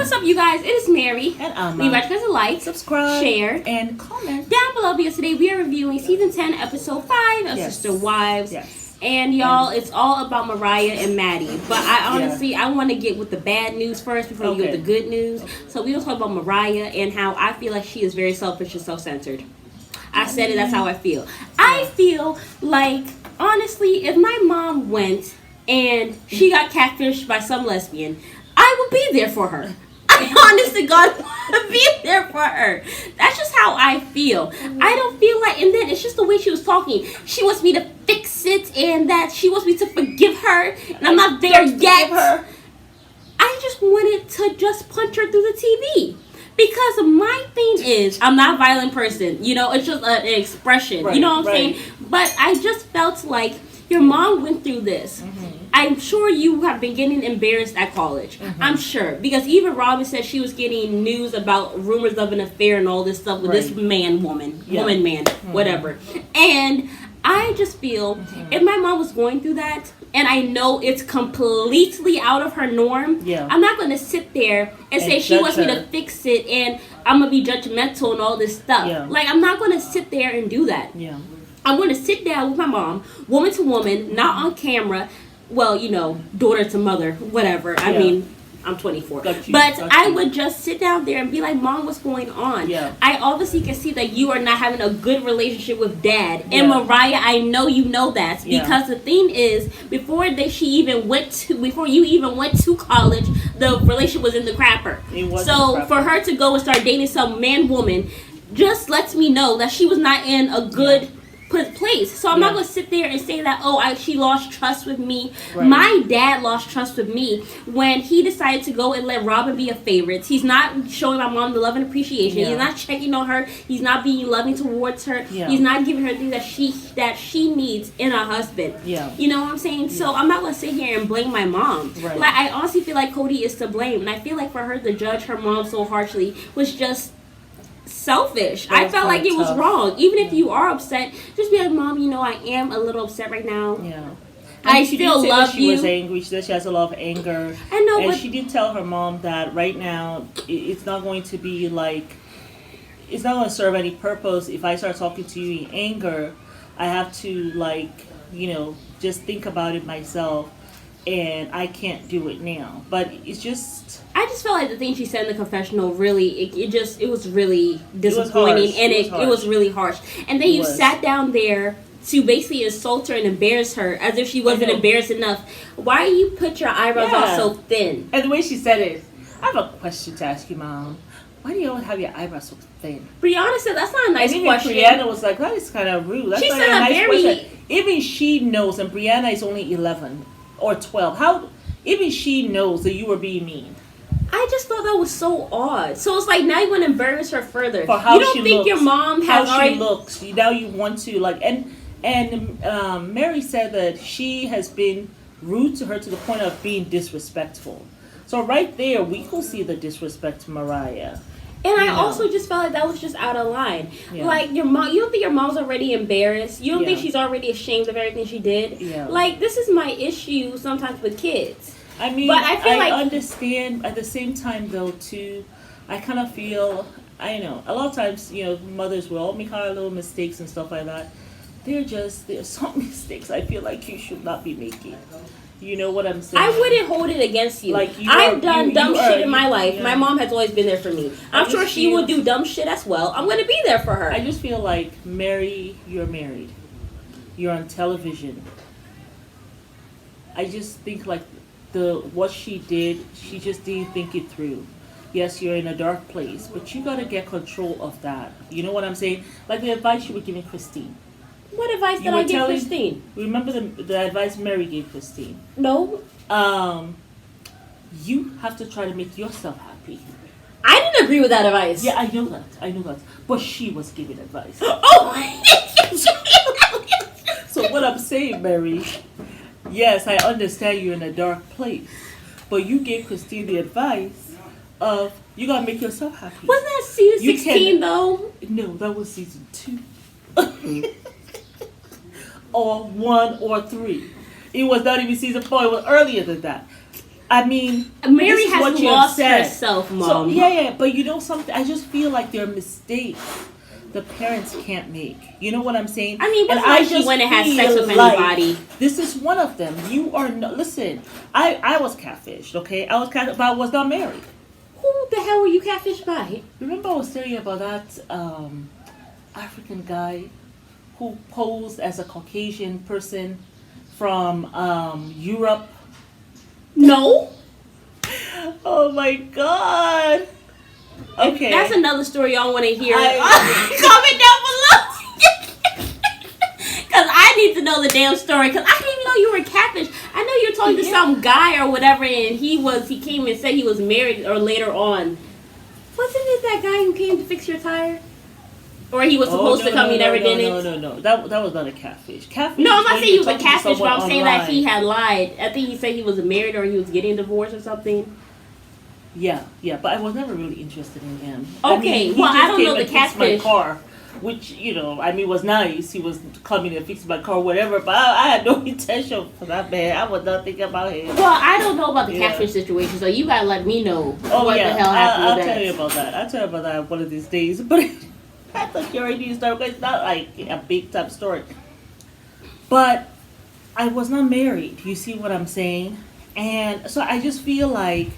What's up, you guys? It is Mary. And leave guys a like, subscribe, share, and comment down below because today we are reviewing season 10, episode 5 of Sister Wives. Yes. And y'all, it's all about Mariah and Maddie. But I honestly, I want to get with the bad news first before we get with the good news. So we will talk about Mariah and how I feel like she is very selfish and self-centered. I said it, that's how I feel. I feel like, honestly, if my mom went and she got catfished by some lesbian, I would be there for her. I honest to God would be there for her. That's just how I feel. I don't feel like, and then it's just the way she was talking. She wants me to fix it and that she wants me to forgive her, and I'm not there yet. I just wanted to just punch her through the TV. Because my thing is, I'm not a violent person. You know, it's just an expression. Right, you know what I'm saying? But I just felt like your mom went through this. I'm sure you have been getting embarrassed at college. I'm sure. Because even Robin said she was getting news about rumors of an affair and all this stuff with this woman, whatever. And I just feel if my mom was going through that, and I know it's completely out of her norm, I'm not going to sit there and say she wants me to fix it and I'm going to be judgmental and all this stuff. Like, I'm not going to sit there and do that. I'm going to sit down with my mom, woman to woman, not on camera. Well, you know, daughter to mother, whatever. I mean, I'm 24. But I would just sit down there and be like, Mom, what's going on? I obviously can see that you are not having a good relationship with Dad. And Mariah, I know you know that. Because the thing is, before you even went to college, the relationship was in the crapper. So for her to go and start dating some man-woman just lets me know that she was not in a good place. So I'm not going to sit there and say that, she lost trust with me. My dad lost trust with me when he decided to go and let Robin be a favorite. He's not showing my mom the love and appreciation. He's not checking on her. He's not being loving towards her. He's not giving her things that she needs in a husband. You know what I'm saying? So I'm not going to sit here and blame my mom. Like, I honestly feel like Cody is to blame. And I feel like for her to judge her mom so harshly was just selfish. I felt like it was wrong. Even if you are upset, just be like, Mom, you know, I am a little upset right now. I still love you. She was angry. She said she has a lot of anger. I know, and she did tell her mom that right now it's not going to be like, it's not going to serve any purpose if I start talking to you in anger. I have to, like, you know, just think about it myself. And I can't do it now. But it's just, I just felt like the thing she said in the confessional really, it was really disappointing. It was really harsh. And then you sat down there to basically insult her and embarrass her as if she wasn't embarrassed enough. Why you put your eyebrows out so thin? And the way she said it, I have a question to ask you, Mom. Why do you always have your eyebrows so thin? Brianna said that's not a nice question. Brianna was like, that is kind of rude. That's she not said a nice question. Even she knows, and Brianna is only 11. Or 12. How even she knows that you were being mean. I just thought that was so odd. So it's like now you want to embarrass her further. For how you don't she think looks, your mom has how she looks. Now you want to like and Mary said that she has been rude to her to the point of being disrespectful. So right there we could see the disrespect to Mariah. And I also just felt like that was just out of line. Like, your mom, you don't think your mom's already embarrassed? You don't think she's already ashamed of everything she did? Like, this is my issue sometimes with kids. I mean, but I understand at the same time, though, too, I kind of feel, I know, a lot of times, you know, mothers will all make our little mistakes and stuff like that. There's some mistakes I feel like you should not be making. You know what I'm saying? I wouldn't hold it against you. Like I've done dumb shit in my life. My mom has always been there for me. I'm sure she will do dumb shit as well. I'm going to be there for her. I just feel like, Mary, you're married. You're on television. I just think like what she did, she just didn't think it through. Yes, you're in a dark place, but you got to get control of that. You know what I'm saying? Like the advice you were giving Christine. What advice did I give Christine? Remember the advice Mary gave Christine? No. You have to try to make yourself happy. I didn't agree with that advice. Yeah, I know that. But she was giving advice. Oh! So what I'm saying, Mary, yes, I understand you're in a dark place. But you gave Christine the advice of, you got to make yourself happy. Wasn't that season 16, though? No, that was season 2. Or 1 or 3. It was not even season 4. It was earlier than that. I mean, Mary this is has what you lost said. herself, Mom. So, yeah, but you know something? I just feel like there are mistakes the parents can't make. You know what I'm saying? I mean, what's and like she went and had sex with anybody? This is one of them. You are no. Listen, I was catfished. Okay, I was catfished, but I was not married. Who the hell were you catfished by? Remember I was telling you about that African guy who posed as a Caucasian person from Europe? No. Oh my God. Okay. That's another story y'all want to hear. Comment down below. Because I need to know the damn story. Because I didn't even know you were catfish. I know you were talking to some guy or whatever, and he came and said he was married or later on. Wasn't it that guy who came to fix your tire? Or he was supposed to come, he never did it? No. That was not a catfish. Catfish. No, I'm not saying he was a catfish, but I'm saying online. that he had lied. I think he said he was married or he was getting divorced or something. Yeah, but I was never really interested in him. Okay, I don't know the catfish. My car, which was nice. He was coming and fixing my car, whatever. But I had no intention for that man. I was not thinking about him. Well, I don't know about the catfish situation, so you gotta let me know what the hell happened with that. I'll tell you about that one of these days. But I thought you already knew the story, because it's not like a big time story. But I was not married. You see what I'm saying? And so I just feel like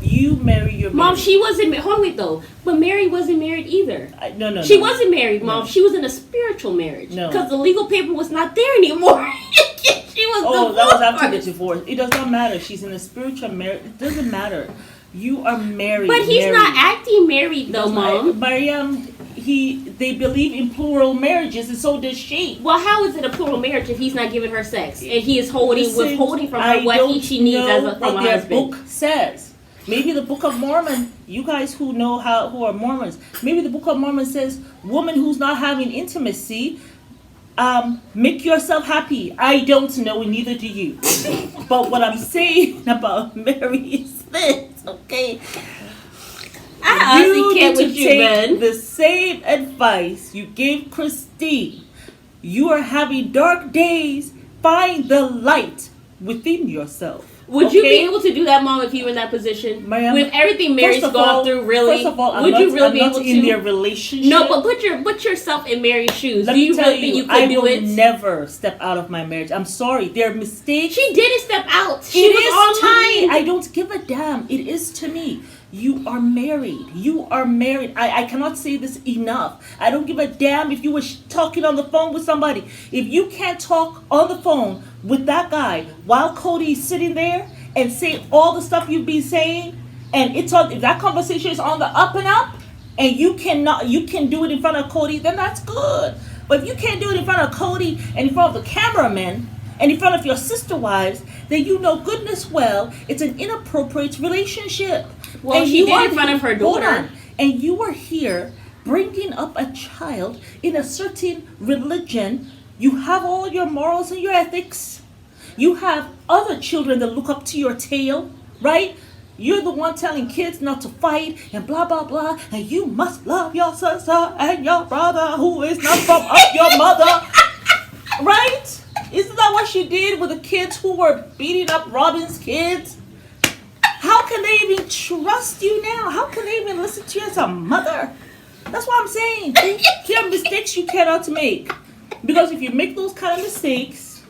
you marry your Mom, she wasn't hold on, wait though. But Mary wasn't married either. No. She wasn't married, Mom. No. She was in a spiritual marriage. No. Because the legal paper was not there anymore. She was divorced. That was after the divorce. It does not matter. She's in a spiritual marriage. It doesn't matter. You are married. But he's not acting married though, Mom. Mariam, they believe in plural marriages, and so does she. Well, how is it a plural marriage if he's not giving her sex and he is withholding from her what she needs from a husband? Book says. Maybe the Book of Mormon. You guys who are Mormons, maybe the Book of Mormon says, "Woman who's not having intimacy, make yourself happy." I don't know, and neither do you. But what I'm saying about Mary is this, okay? I honestly can't with you, man. The same advice you gave Christine. You are having dark days. Find the light within yourself. Would you be able to do that, Mom, if you were in that position? Ma'am, with everything Mary's gone through, really? First of all, would you really be able to? In their relationship. No, but put yourself in Mary's shoes. Do you really think you could do it? I will never step out of my marriage. I'm sorry. There are mistakes. She didn't step out. She was online. I don't give a damn. It is to me. You are married. You are married. I cannot say this enough. I don't give a damn if you were talking on the phone with somebody. If you can't talk on the phone with that guy while Cody is sitting there and say all the stuff you've been saying, and if that conversation is on the up and up, and you can do it in front of Cody, then that's good. But if you can't do it in front of Cody and in front of the cameraman and in front of your sister wives, then you know goodness well it's an inappropriate relationship. Well, she did in front of her daughter. And you are here bringing up a child in a certain religion. You have all your morals and your ethics. You have other children that look up to your tail, right? You're the one telling kids not to fight and blah, blah, blah. And you must love your sister and your brother who is not from up your mother. Right? Isn't that what she did with the kids who were beating up Robin's kids? How can they even trust you now? How can they even listen to you as a mother? That's what I'm saying. There are mistakes you cannot make. Because if you make those kind of mistakes,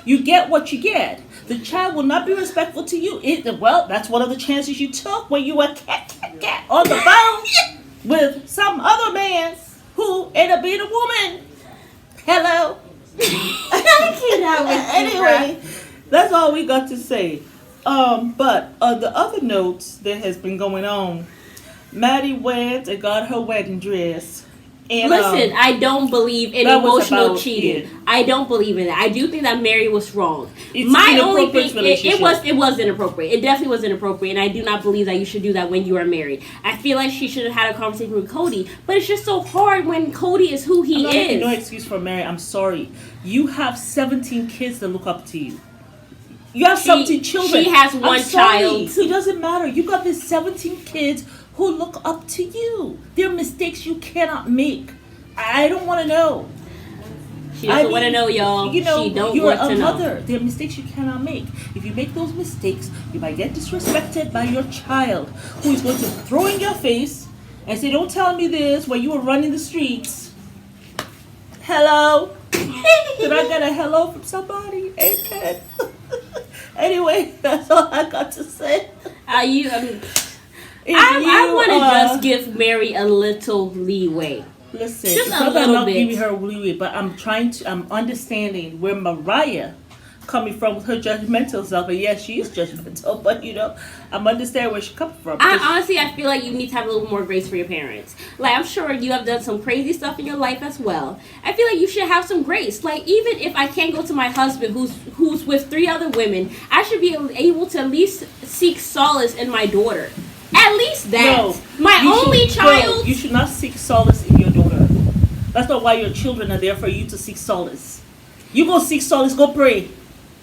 you get what you get. The child will not be respectful to you. That's one of the chances you took when you were cat on the phone with some other man who ended up being a woman. Hello. Anyway, that's all we got to say. But on the other notes that has been going on, Maddie went and got her wedding dress. And, listen, I don't believe in emotional cheating. I don't believe in that. I do think that Mary was wrong. My only thing, it was inappropriate. It definitely was inappropriate, and I do not believe that you should do that when you are married. I feel like she should have had a conversation with Cody, but it's just so hard when Cody is who he is. No excuse for Mary. I'm sorry. You have 17 kids that look up to you. You have 17 children. She has one child. It doesn't matter. You got these 17 kids who look up to you. There are mistakes you cannot make. I don't want to know. She doesn't want to know, y'all. You know, she don't you're want a to mother. know. There are mistakes you cannot make. If you make those mistakes, you might get disrespected by your child, who is going to throw in your face and say, "Don't tell me this," when you were running the streets. Hello? Did I get a hello from somebody? Amen. Anyway, that's all I got to say. I want to just give Mary a little leeway. Listen, just it's a not that I'm little not bit. giving her leeway, but I'm understanding where Mariah coming from with her judgmental self. And yes, she is judgmental, but you know, I'm understanding where she's coming from. I feel like you need to have a little more grace for your parents. Like, I'm sure you have done some crazy stuff in your life as well. I feel like you should have some grace. Like, even if I can't go to my husband who's with 3 other women, I should be able to at least seek solace in my daughter. At least that. No, my only child. No, you should not seek solace in your daughter. That's not why your children are there, for you to seek solace. You go seek solace, go pray.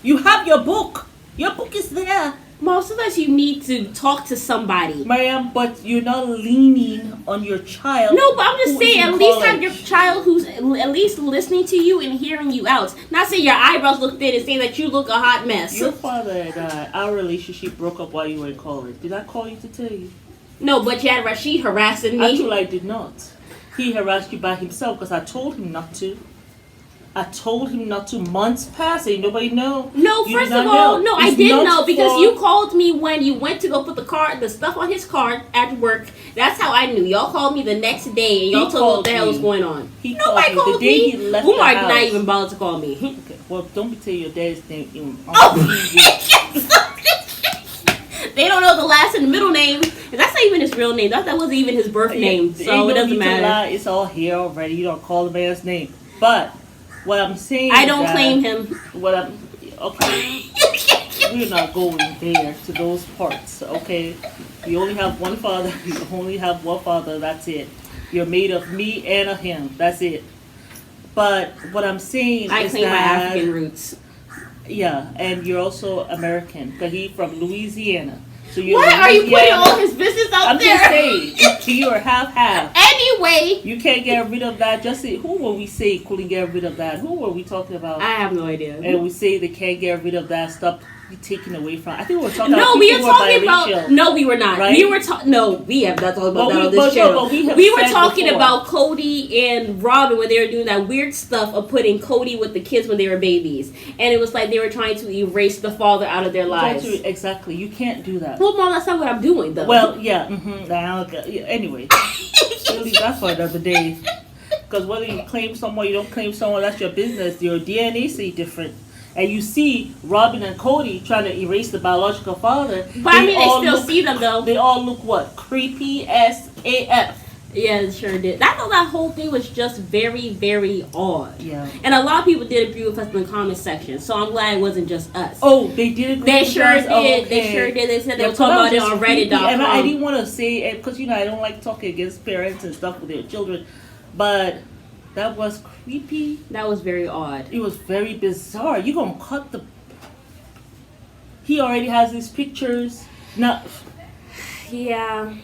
You have your book. Your book is there. Mom, sometimes you need to talk to somebody. Mariam, but you're not leaning on your child. No, but I'm just who is saying, in at least college. have your child who's at least listening to you and hearing you out. Not saying your eyebrows look thin and saying that you look a hot mess. Your father and our relationship broke up while you were in college. Did I call you to tell you? No, but you had Rashid harassing me. Actually, I did not. He harassed you by himself because I told him not to. I told him not to. Months passed and nobody know. No, You first did of not all, know. no, I It's did not know because for- you called me when you went to go put the stuff on his car at work. That's how I knew. Y'all called me the next day and y'all He told me what the called hell was me. going on. He Nobody called me the called day me. he left Umar the did not house. even bother to call me. Okay, well, don't be telling your dad's name. On Oh, TV. they don't know the last and the middle name. And that's not even his real name. That wasn't even his birth name. Ain't So no it doesn't need to matter. lie. It's all here already. You don't call the man's name. But what I'm saying I is don't that claim him. Okay. We're not going there to those parts, okay? You only have one father. You only have one father. That's it. You're made of me and of him. That's it. But what I'm saying I is claim my that African roots. yeah, and you're also American because he's from Louisiana. So you're Why are you putting Louisiana- all his business out I'm there? just saying, you are half. Anyway, You can't get rid of that. Just say, who will we say couldn't get rid of that? Who were we talking about? I have no idea. And we say they can't get rid of that stuff taken away from. I think we were talking No, about we were people who are talking about. biracial. No, we were not. Right? We were talking. No, we have not talked about But that we- on this but no, channel. but we have We were said talking before. about Cody and Robin when they were doing that weird stuff of putting Cody with the kids when they were babies, and it was like they were trying to erase the father out of their lives. Exactly. You can't do that. Well, Mom, that's not what I'm doing, though. Well, yeah. Anyway, we'll leave that for another day. Because whether you claim someone, you don't claim someone, that's your business. Your DNA say different. And you see Robin and Cody trying to erase the biological father. But I mean, they all still see them, though. They all look what? Creepy as AF. Yeah, it sure did. I thought that whole thing was just very, very odd. Yeah. And a lot of people did agree with us in the comment section, so I'm glad it wasn't just us. Oh, they did agree They with sure us? did. Oh, okay. They sure did. They said they Yeah, were talking about it just on creepy, Reddit.com. And I didn't want to say it because, I don't like talking against parents and stuff with their children. But that was creepy. That was very odd. It was very bizarre. You gonna cut the... He already has his pictures. Now, Yeah.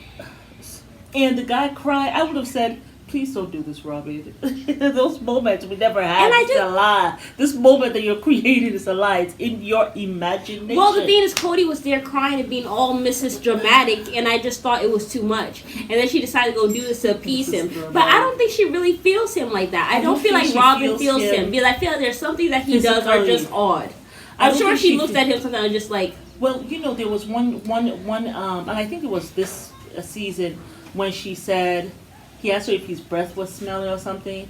and the guy cried. I would have said, please don't do this, Robin. Those moments we never had. And I It's just- a lie. This moment that you're creating is a lie. It's in your imagination. Well, the thing is, Cody was there crying and being all Mrs. Dramatic, and I just thought it was too much. And then she decided to go do this to appease him. Mrs. But I don't think she really feels him like that. I don't feel think like she Robin feels feels him him. Because I feel like there's something that he does are physically. just odd. I I'm don't sure think she she looks fe- at him sometimes just like, Well, there was one, and I think it was this season when she said, he asked her if his breath was smelling or something,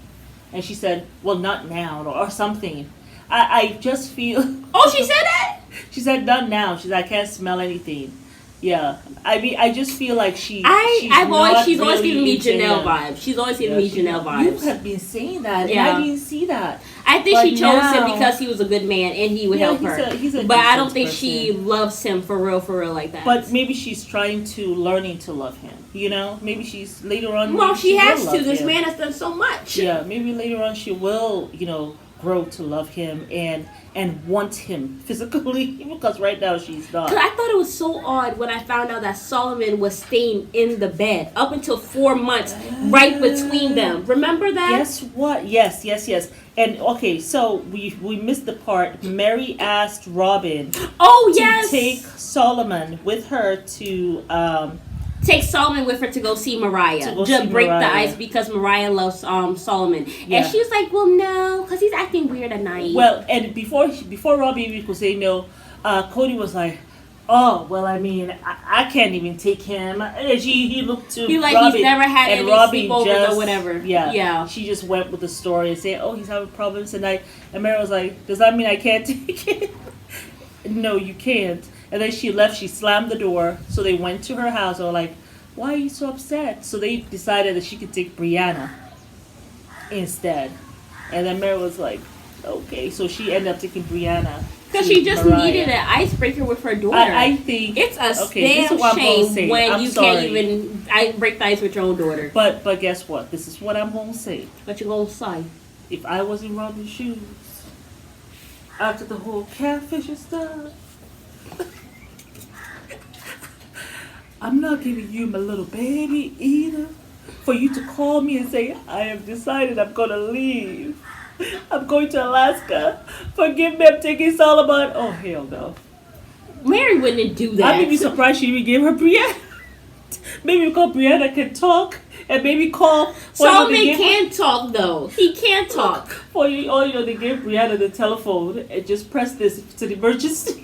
and she said, well, not now, or something. I just feel, oh, she said that? she said, not now. She said, I can't smell anything. Yeah. I mean, I just feel like she's always giving really me into Janelle him. vibes. She's always giving me Janelle You vibes. have been saying that, Yeah. and I didn't see that. I think But she chose him now- because he was a good man and he would Yeah, help he's her. he's a But I don't decent think person. she loves him for real like that. But maybe she's trying to learning to love him. Maybe she's later on. Well, maybe she will has love to. This him. man has done so much. Yeah, maybe later on she will, grow to love him and want him physically, because right now she's not. Cause I thought it was so odd when I found out that Solomon was staying in the bed up until 4 months, right between them. Remember that? Guess what? Yes. And okay, so we missed the part. Mary asked Robin Oh to yes. take Solomon with her to Take Solomon with her to go see Mariah to break the ice because Mariah loves Solomon, and she was like, "Well, no, because he's acting weird at night." Well, and before Robin could say no, Cody was like, "Oh, well, I mean, I can't even take him." And he looked to he like Robin, he's never had and any Robin sleepovers just, or whatever. Yeah. She just went with the story and said, "Oh, he's having problems tonight." And Mary was like, "Does that mean I can't take it?" No, you can't. And then she left. She slammed the door. So they went to her house. They were like, "Why are you so upset?" So they decided that she could take Brianna instead. And then Mary was like, "Okay." So she ended up taking Brianna. Because she just needed an icebreaker with her daughter. I think it's a damn shame when you can't even break the ice with your own daughter. But guess what? This is what I'm gonna say. What you gonna say? If I was in Robin's shoes, after the whole catfish and stuff, I'm not giving you my little baby either. For you to call me and say, "I have decided I'm gonna leave. I'm going to Alaska. Forgive me, I'm taking Solomon." Oh, hell no. Mary wouldn't do that. I would be surprised she even gave her Brianna. Maybe because Brianna can talk, and maybe call. Solomon can talk though. He can talk. Or they gave Brianna the telephone and just press this to the emergency.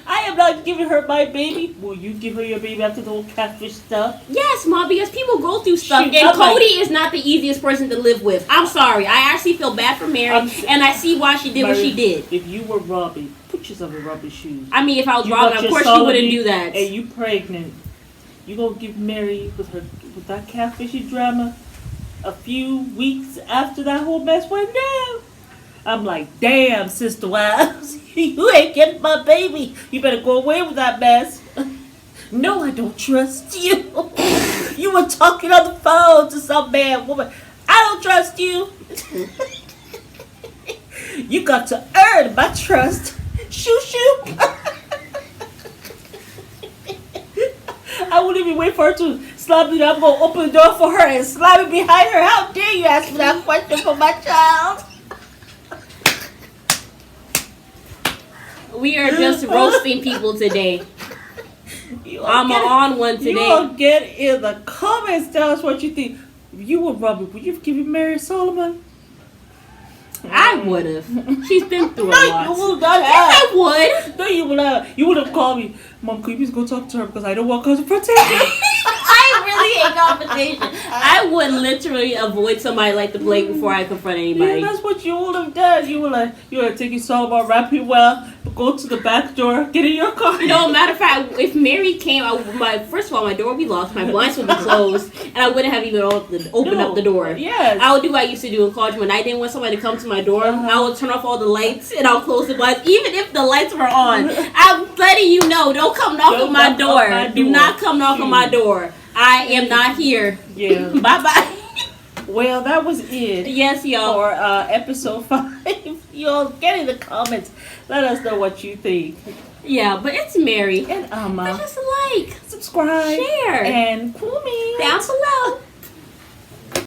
I am not giving her my baby. Will you give her your baby after the whole catfish stuff? Yes, Mom, because people go through stuff. And Cody is not the easiest person to live with. I'm sorry. I actually feel bad for Mary, and I see why she did what she did. If you were Robin, put yourself in Robin's shoes. I mean, if I was Robin, of course she wouldn't do that. And you pregnant. You gonna give Mary with that catfishy drama a few weeks after that whole mess went down? I'm like, damn, Sister Wives, you ain't getting my baby. You better go away with that mess. No, I don't trust you. You were talking on the phone to some bad woman. I don't trust you. You got to earn my trust. Shoo shoo. I wouldn't even wait for her to slam me. I'm going to open the door for her and slam it behind her. How dare you ask me that question for my child? We are just roasting people today. I'm on one today. You will get in the comments. Tell us what you think. If you were Robin, would you have given Mary Solomon? I would have. She's been through a lot. No, you would not have. Yes, I would. No, you would not. You would have called me, "Mom, can you please go talk to her because I don't want her to protect her." I really hate confrontation. I would literally avoid somebody like the Blake before I confront anybody. Yeah, that's what you would have done. You would have taken Solomon, wrap him well, go to the back door, get in your car. No, matter of fact, if Mary came, first of all, my door would be locked, my blinds would be closed, and I wouldn't have even opened up the door. Yes. I would do what I used to do in college when I didn't want somebody to come to my door. I would turn off all the lights and I'll close the blinds, even if the lights were on. I'm letting you know, don't come knock on my door. Do not come knock on my door. I am not here. Yeah. Bye-bye. Well, that was it. Yes, y'all. For episode 5. Y'all get in the comments. Let us know what you think. Yeah, but it's Mary. And Just subscribe, share, and comment down below.